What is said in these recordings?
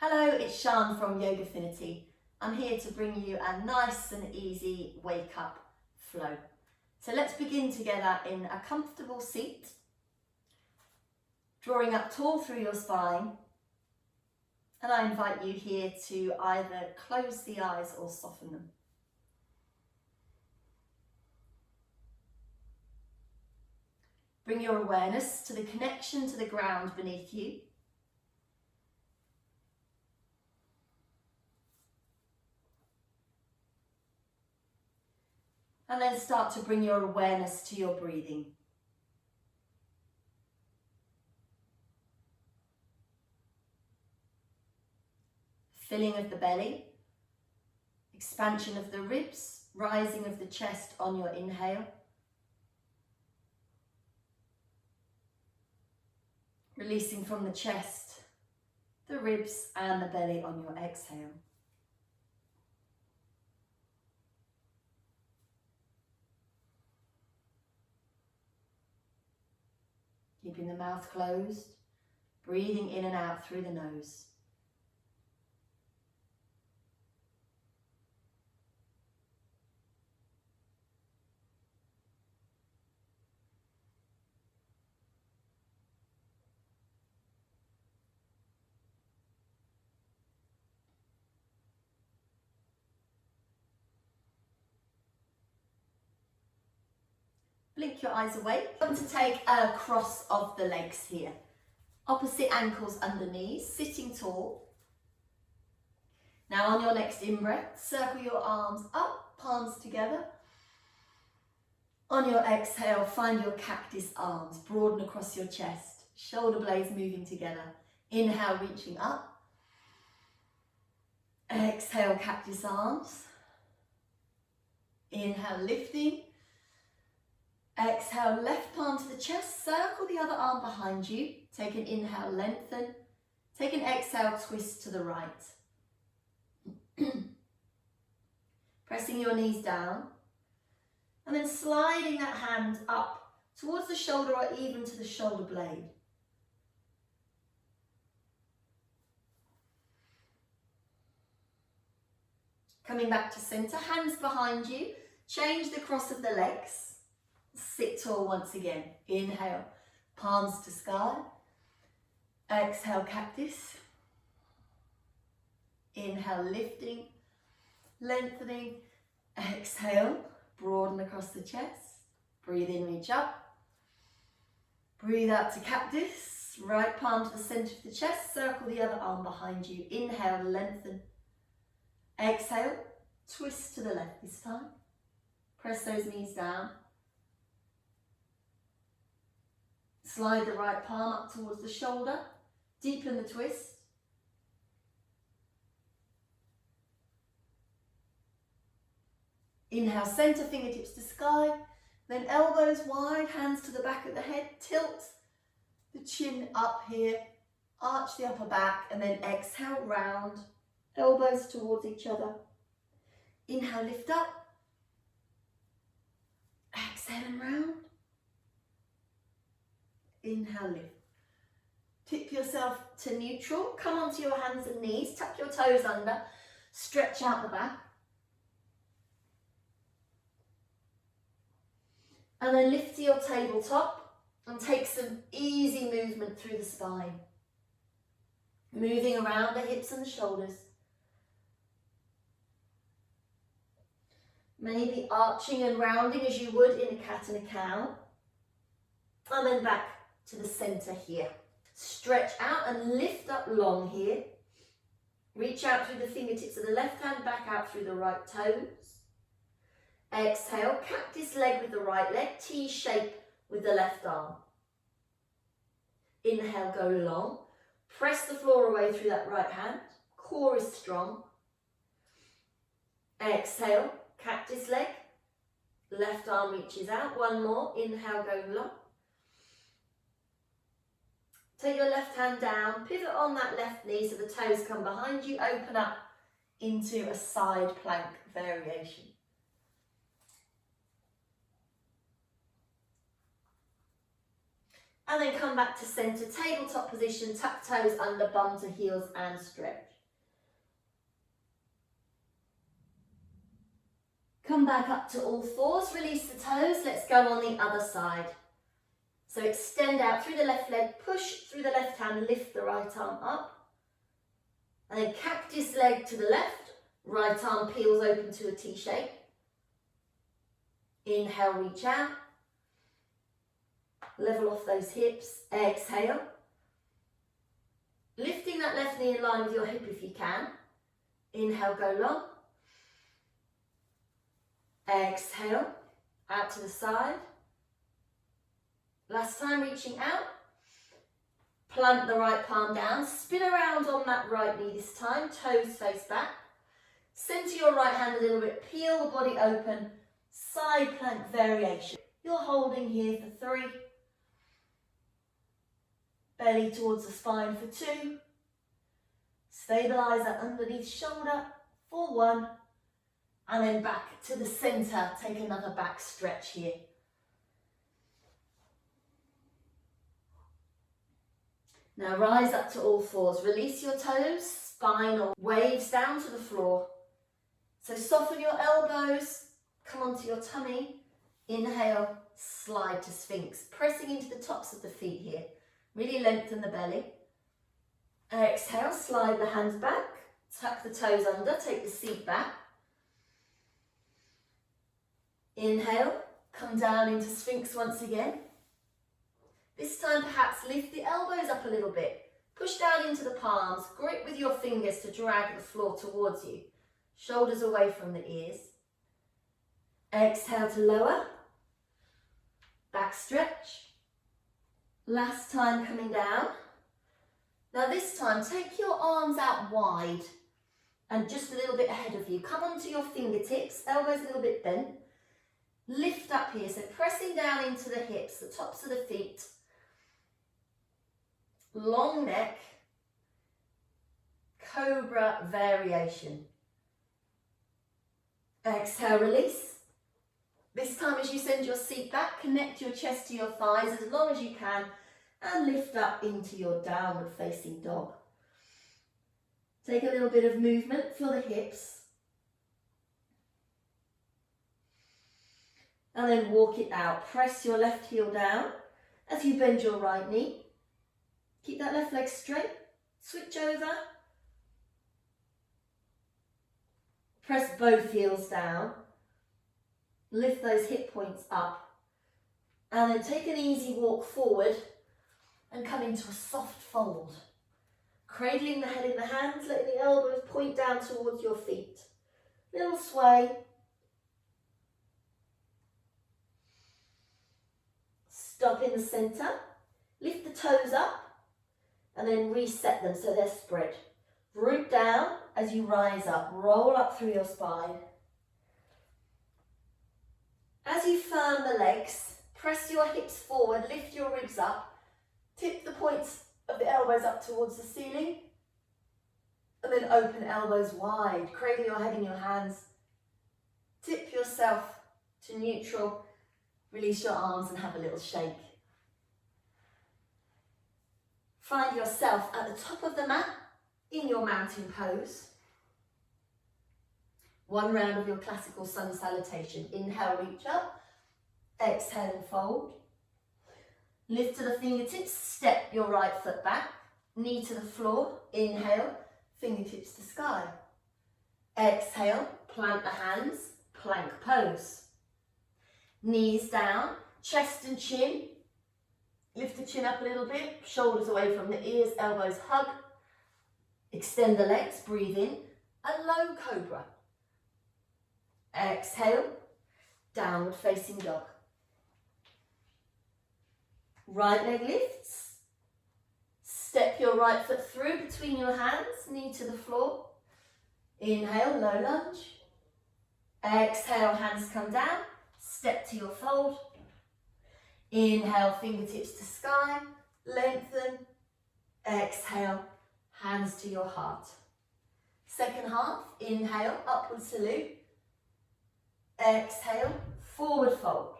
Hello, it's Shan from Yogafinity. I'm here to bring you a nice and easy wake up flow. So let's begin together in a comfortable seat, drawing up tall through your spine. And I invite you here to either close the eyes or soften them. Bring your awareness to the connection to the ground beneath you. And then start to bring your awareness to your breathing. Filling of the belly, expansion of the ribs, rising of the chest on your inhale. Releasing from the chest, the ribs and the belly on your exhale. Keeping the mouth closed, breathing in and out through the nose. Blink your eyes awake. I'm going to take a cross of the legs here. Opposite ankles under knees, sitting tall. Now on your next in-breath, circle your arms up, palms together. On your exhale, find your cactus arms, broaden across your chest, shoulder blades moving together. Inhale, reaching up. Exhale, cactus arms. Inhale, lifting. Exhale, left palm to the chest, circle the other arm behind you. Take an inhale, lengthen. Take an exhale, twist to the right. Pressing your knees down. And then sliding that hand up towards the shoulder or even to the shoulder blade. Coming back to center, hands behind you. Change the cross of the legs. Sit tall once again. Inhale, palms to sky. Exhale, cactus. Inhale, lifting, lengthening. Exhale, broaden across the chest. Breathe in, reach up. Breathe out to cactus. Right palm to the center of the chest. Circle the other arm behind you. Inhale, lengthen. Exhale, twist to the left this time. Press those knees down. Slide the right palm up towards the shoulder. Deepen the twist. Inhale, center, fingertips to sky. Then elbows wide, hands to the back of the head. Tilt the chin up here. Arch the upper back and then exhale, round. Elbows towards each other. Inhale, lift up. Exhale and round. Inhale, lift. Tip yourself to neutral. Come onto your hands and knees. Tuck your toes under. Stretch out the back. And then lift to your tabletop and take some easy movement through the spine. Moving around the hips and the shoulders. Maybe arching and rounding as you would in a cat and a cow. And then back to the center here. Stretch out and lift up long here. Reach out through the fingertips of the left hand, back out through the right toes. Exhale, cactus leg with the right leg, T shape with the left arm. Inhale, go long. Press the floor away through that right hand. Core is strong. Exhale, cactus leg. Left arm reaches out. One more. Inhale, going long. Take your left hand down, pivot on that left knee so the toes come behind you, open up into a side plank variation. And then come back to center, tabletop position, tuck toes under, bum to heels and stretch. Come back up to all fours, release the toes. Let's go on the other side. So extend out through the left leg, push through the left hand, lift the right arm up. And then cactus leg to the left, right arm peels open to a T shape. Inhale, reach out. Level off those hips, exhale. Lifting that left knee in line with your hip if you can. Inhale, go long. Exhale, out to the side. Last time, reaching out. Plant the right palm down, spin around on that right knee this time, toes face back. Center your right hand a little bit, peel the body open, side plank variation. You're holding here for 3. Belly towards the spine for 2. Stabilize that underneath shoulder for 1. And then back to the center, take another back stretch here. Now rise up to all fours, release your toes, spinal waves down to the floor. So soften your elbows, come onto your tummy, inhale, slide to Sphinx, pressing into the tops of the feet here. Really lengthen the belly. Exhale, slide the hands back, tuck the toes under, take the seat back. Inhale, come down into Sphinx once again. This time perhaps lift the elbows up a little bit. Push down into the palms, grip with your fingers to drag the floor towards you. Shoulders away from the ears. Exhale to lower. Back stretch. Last time coming down. Now this time take your arms out wide and just a little bit ahead of you. Come onto your fingertips, elbows a little bit bent. Lift up here, so pressing down into the hips, the tops of the feet. Long neck, cobra variation. Exhale, release. This time as you send your seat back, connect your chest to your thighs as long as you can and lift up into your downward facing dog. Take a little bit of movement for the hips. And then walk it out. Press your left heel down as you bend your right knee. Keep that left leg straight. Switch over. Press both heels down. Lift those hip points up. And then take an easy walk forward and come into a soft fold. Cradling the head in the hands, letting the elbows point down towards your feet. Little sway. Stop in the center. Lift the toes up. And then reset them so they're spread. Root down as you rise up, roll up through your spine. As you firm the legs, press your hips forward, lift your ribs up, tip the points of the elbows up towards the ceiling, and then open elbows wide, cradle your head in your hands, tip yourself to neutral, release your arms and have a little shake. Find yourself at the top of the mat in your mountain pose. One round of your classical sun salutation. Inhale, reach up. Exhale and fold. Lift to the fingertips, step your right foot back. Knee to the floor. Inhale, fingertips to sky. Exhale, plant the hands, plank pose. Knees down, chest and chin. Lift the chin up a little bit, shoulders away from the ears, elbows hug. Extend the legs, breathe in, a low cobra. Exhale, downward facing dog. Right leg lifts. Step your right foot through between your hands, knee to the floor. Inhale, low lunge. Exhale, hands come down, step to your fold. Inhale, fingertips to sky, lengthen. Exhale, hands to your heart. Second half, inhale, upward salute. Exhale, forward fold.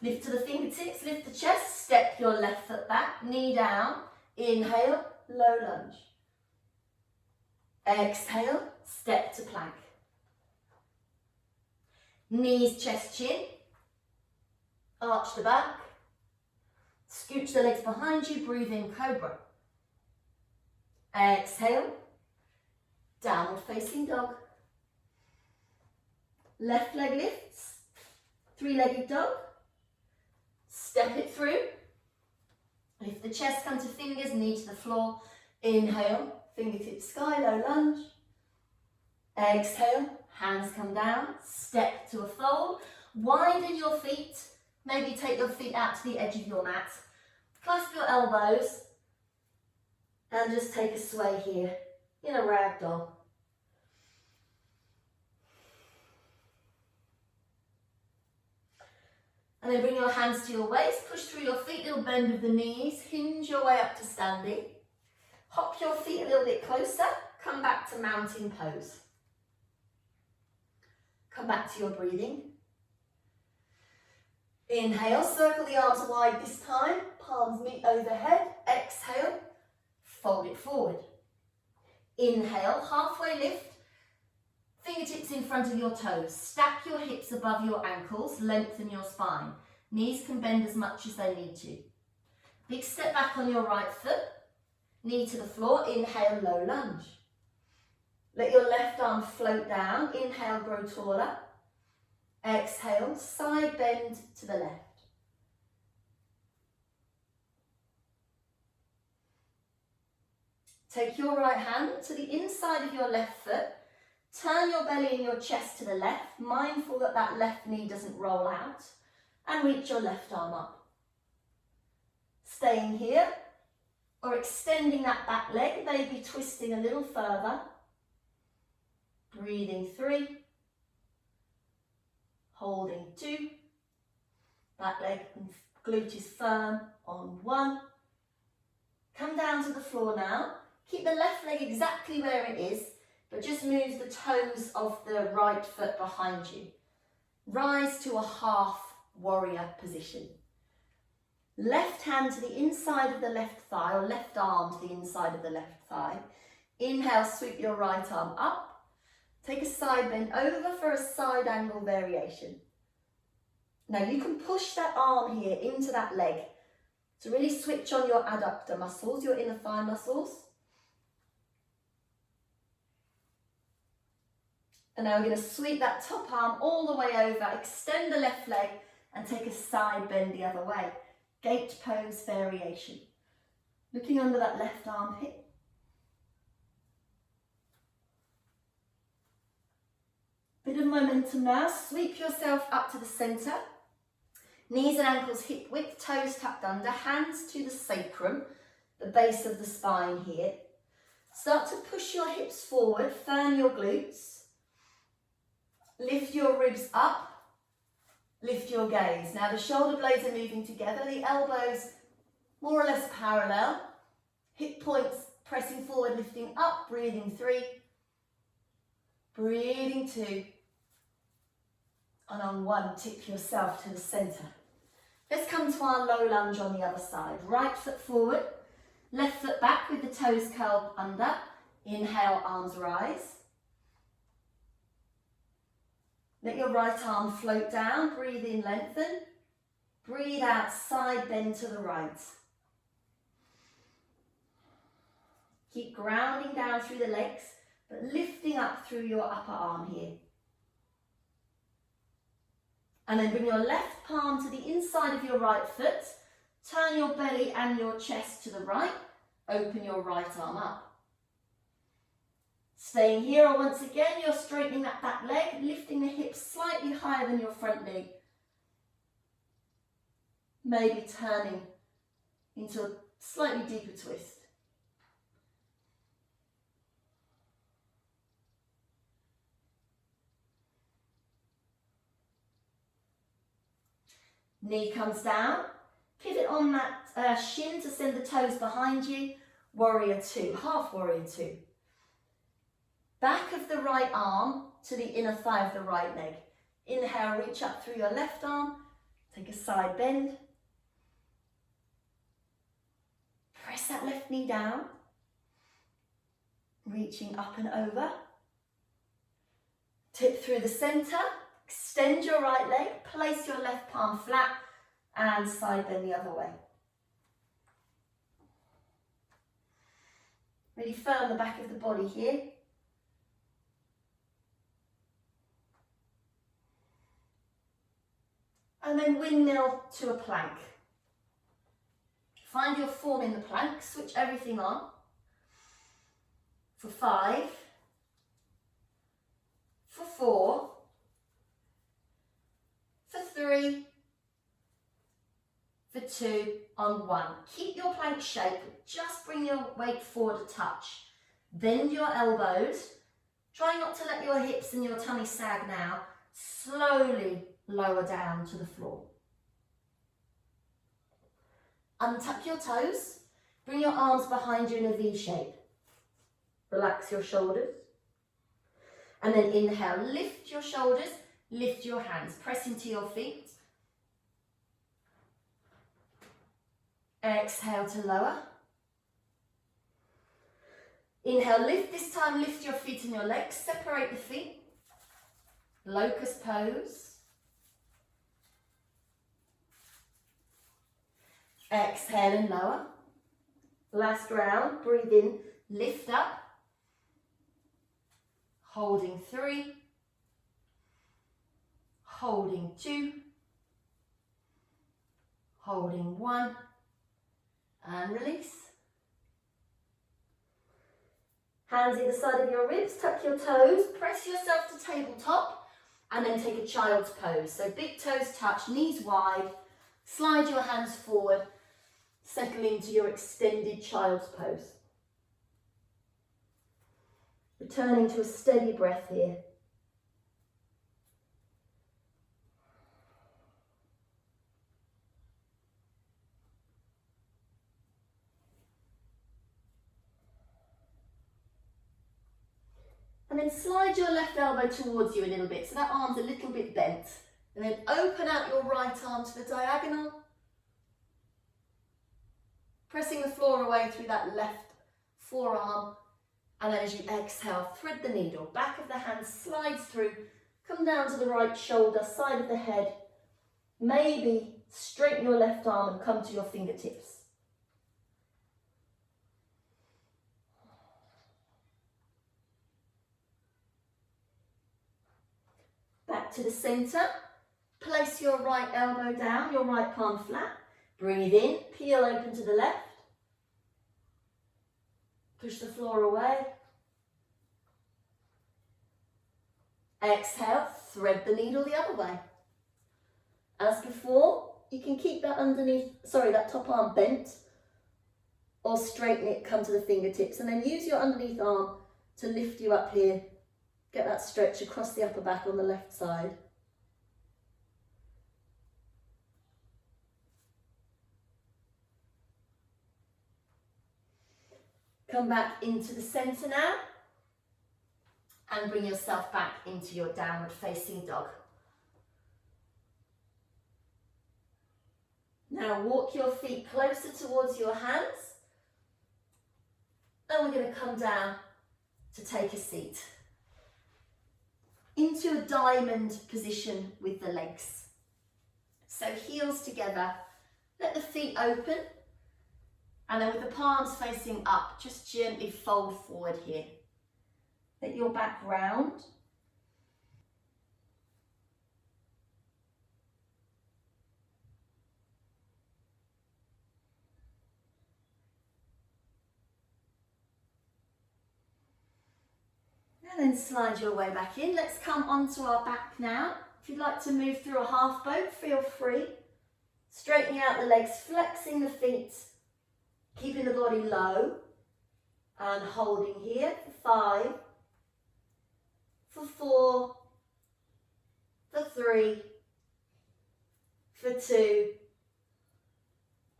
Lift to the fingertips, lift the chest, step your left foot back, knee down. Inhale, low lunge. Exhale, step to plank. Knees, chest, chin. Arch the back. Scooch the legs behind you. Breathe in, cobra. Exhale. Downward facing dog. Left leg lifts. Three-legged dog. Step it through. Lift the chest, come to fingers, knee to the floor. Inhale, fingertips sky, low lunge. Exhale, hands come down, step to a fold. Widen your feet, maybe take your feet out to the edge of your mat. Clasp your elbows and just take a sway here in a ragdoll. And then bring your hands to your waist, push through your feet, little bend of the knees, hinge your way up to standing. Hop your feet a little bit closer, come back to mountain pose. Come back to your breathing. Inhale, circle the arms wide this time, palms meet overhead. Exhale, fold it forward. Inhale, halfway lift, fingertips in front of your toes. Stack your hips above your ankles, lengthen your spine. Knees can bend as much as they need to. Big step back on your right foot, knee to the floor. Inhale, low lunge. Let your left arm float down. Inhale, grow taller. Exhale, side bend to the left. Take your right hand to the inside of your left foot. Turn your belly and your chest to the left, mindful that that left knee doesn't roll out, and reach your left arm up. Staying here, or extending that back leg, maybe twisting a little further. Breathing 3, holding 2, back leg and glute is firm on 1. Come down to the floor now, keep the left leg exactly where it is, but just move the toes of the right foot behind you. Rise to a half warrior position. Left hand to the inside of the left thigh, or left arm to the inside of the left thigh. Inhale, sweep your right arm up. Take a side bend over for a side angle variation. Now you can push that arm here into that leg to really switch on your adductor muscles, your inner thigh muscles. And now we're going to sweep that top arm all the way over, extend the left leg and take a side bend the other way. Gate pose variation. Looking under that left armpit. Bit of momentum now, sweep yourself up to the centre. Knees and ankles hip width, toes tucked under, hands to the sacrum, the base of the spine here. Start to push your hips forward, fan your glutes. Lift your ribs up, lift your gaze. Now the shoulder blades are moving together, the elbows more or less parallel. Hip points pressing forward, lifting up, breathing 3. Breathing 2. And on 1, tip yourself to the centre. Let's come to our low lunge on the other side. Right foot forward, left foot back with the toes curled under. Inhale, arms rise. Let your right arm float down, breathe in, lengthen. Breathe out, side bend to the right. Keep grounding down through the legs, but lifting up through your upper arm here. And then bring your left palm to the inside of your right foot. Turn your belly and your chest to the right. Open your right arm up. Staying here, once again, you're straightening that back leg, lifting the hips slightly higher than your front knee. Maybe turning into a slightly deeper twist. Knee comes down, pivot on that shin to send the toes behind you. Warrior 2, half warrior 2. Back of the right arm to the inner thigh of the right leg. Inhale, reach up through your left arm. Take a side bend. Press that left knee down. Reaching up and over. Tip through the centre. Extend your right leg, place your left palm flat and side bend the other way. Really firm the back of the body here. And then windmill to a plank. Find your form in the plank, switch everything on. For 5, for 4, for 3, for 2, on 1. Keep your plank shape, just bring your weight forward a touch. Bend your elbows. Try not to let your hips and your tummy sag now. Slowly lower down to the floor. Untuck your toes. Bring your arms behind you in a V shape. Relax your shoulders. And then inhale, lift your shoulders, lift your hands, press into your feet. Exhale to lower. Inhale, lift this time, lift your feet and your legs, separate the feet. Locust pose. Exhale and lower. Last round, breathe in, lift up. Holding 3. Holding 2. Holding 1. And release. Hands either side of your ribs, tuck your toes, press yourself to tabletop, and then take a child's pose. So big toes touch, knees wide, slide your hands forward, settle into your extended child's pose. Returning to a steady breath here. And then slide your left elbow towards you a little bit, so that arm's a little bit bent. And then open out your right arm to the diagonal. Pressing the floor away through that left forearm. And then as you exhale, thread the needle. Back of the hand slides through. Come down to the right shoulder, side of the head. Maybe straighten your left arm and come to your fingertips. Back to the centre. Place your right elbow down, your right palm flat. Breathe in, peel open to the left. Push the floor away. Exhale, thread the needle the other way. As before, you can keep that that top arm bent, or straighten it, come to the fingertips, and then use your underneath arm to lift you up here. Get that stretch across the upper back on the left side. Come back into the centre now and bring yourself back into your downward facing dog. Now walk your feet closer towards your hands, and we're going to come down to take a seat. Into a diamond position with the legs. So heels together, let the feet open, and then with the palms facing up, just gently fold forward here. Let your back round. And then slide your way back in. Let's come onto our back now. If you'd like to move through a half boat, feel free. Straightening out the legs, flexing the feet, keeping the body low, and holding here for 5, for 4, for 3, for 2,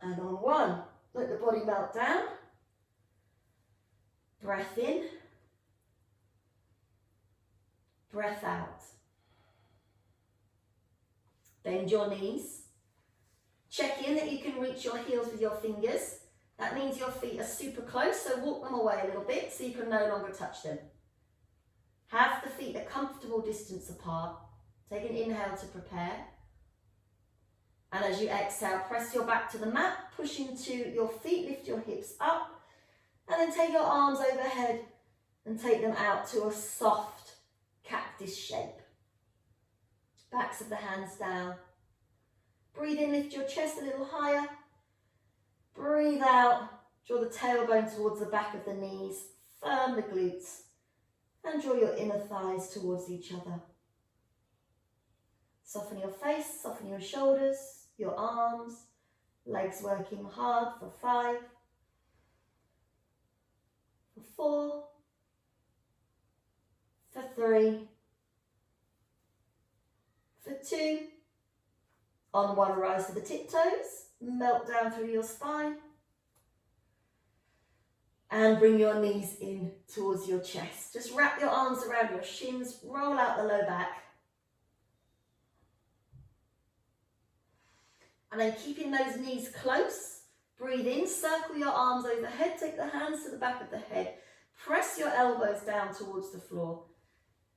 and on 1. Let the body melt down. Breath in. Breath out. Bend your knees. Check in that you can reach your heels with your fingers. That means your feet are super close, so walk them away a little bit so you can no longer touch them. Have the feet a comfortable distance apart. Take an inhale to prepare. And as you exhale, press your back to the mat, push into your feet, lift your hips up, and then take your arms overhead and take them out to a soft cactus shape. Backs of the hands down. Breathe in, lift your chest a little higher. Breathe out, draw the tailbone towards the back of the knees, firm the glutes, and draw your inner thighs towards each other. Soften your face, soften your shoulders, your arms, legs working hard for 5, for 4, for 3, for 2. On 1, rise to the tiptoes, melt down through your spine. And bring your knees in towards your chest. Just wrap your arms around your shins, roll out the low back. And then keeping those knees close, breathe in, circle your arms overhead, take the hands to the back of the head, press your elbows down towards the floor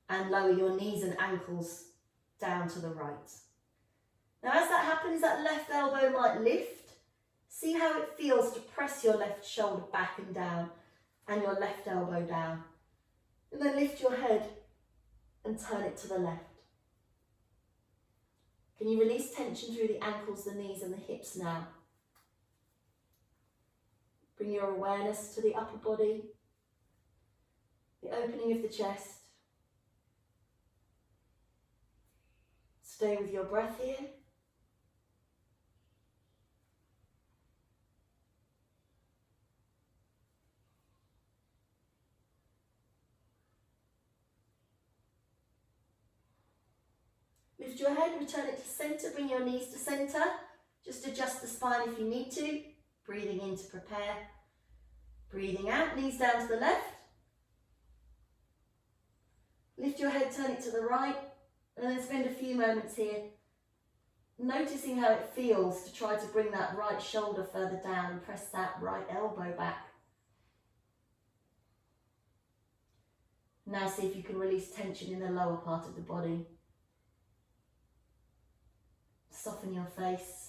and lower your knees and ankles down to the right. Now as that happens, that left elbow might lift. See how it feels to press your left shoulder back and down and your left elbow down. And then lift your head and turn it to the left. Can you release tension through the ankles, the knees and the hips now? Bring your awareness to the upper body, the opening of the chest. Stay with your breath here. Lift your head, return it to centre, bring your knees to centre. Just adjust the spine if you need to. Breathing in to prepare. Breathing out, knees down to the left. Lift your head, turn it to the right. And then spend a few moments here noticing how it feels to try to bring that right shoulder further down and press that right elbow back. Now see if you can release tension in the lower part of the body. Soften your face.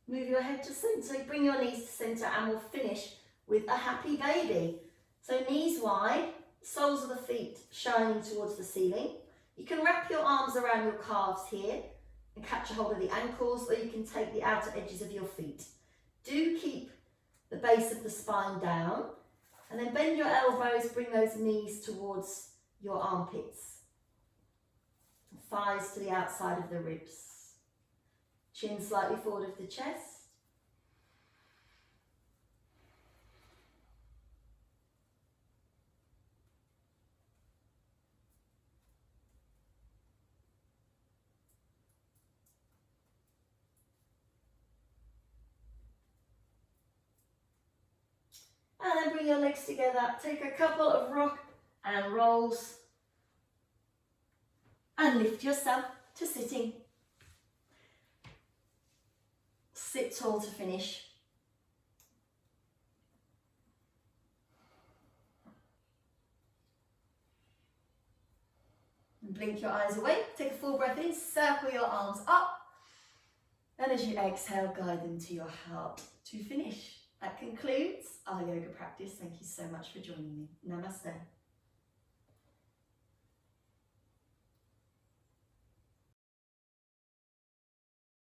Move your head to centre, bring your knees to centre, and we'll finish with a happy baby. So knees wide, soles of the feet shining towards the ceiling. You can wrap your arms around your calves here and catch a hold of the ankles, or you can take the outer edges of your feet. Do keep the base of the spine down, and then bend your elbows, bring those knees towards your armpits. Thighs to the outside of the ribs. Chin slightly forward of the chest. And then bring your legs together. Take a couple of rock and rolls. And lift yourself to sitting. Sit tall to finish. And blink your eyes away. Take a full breath in. Circle your arms up. And as you exhale, guide them to your heart to finish. That concludes our yoga practice. Thank you so much for joining me. Namaste.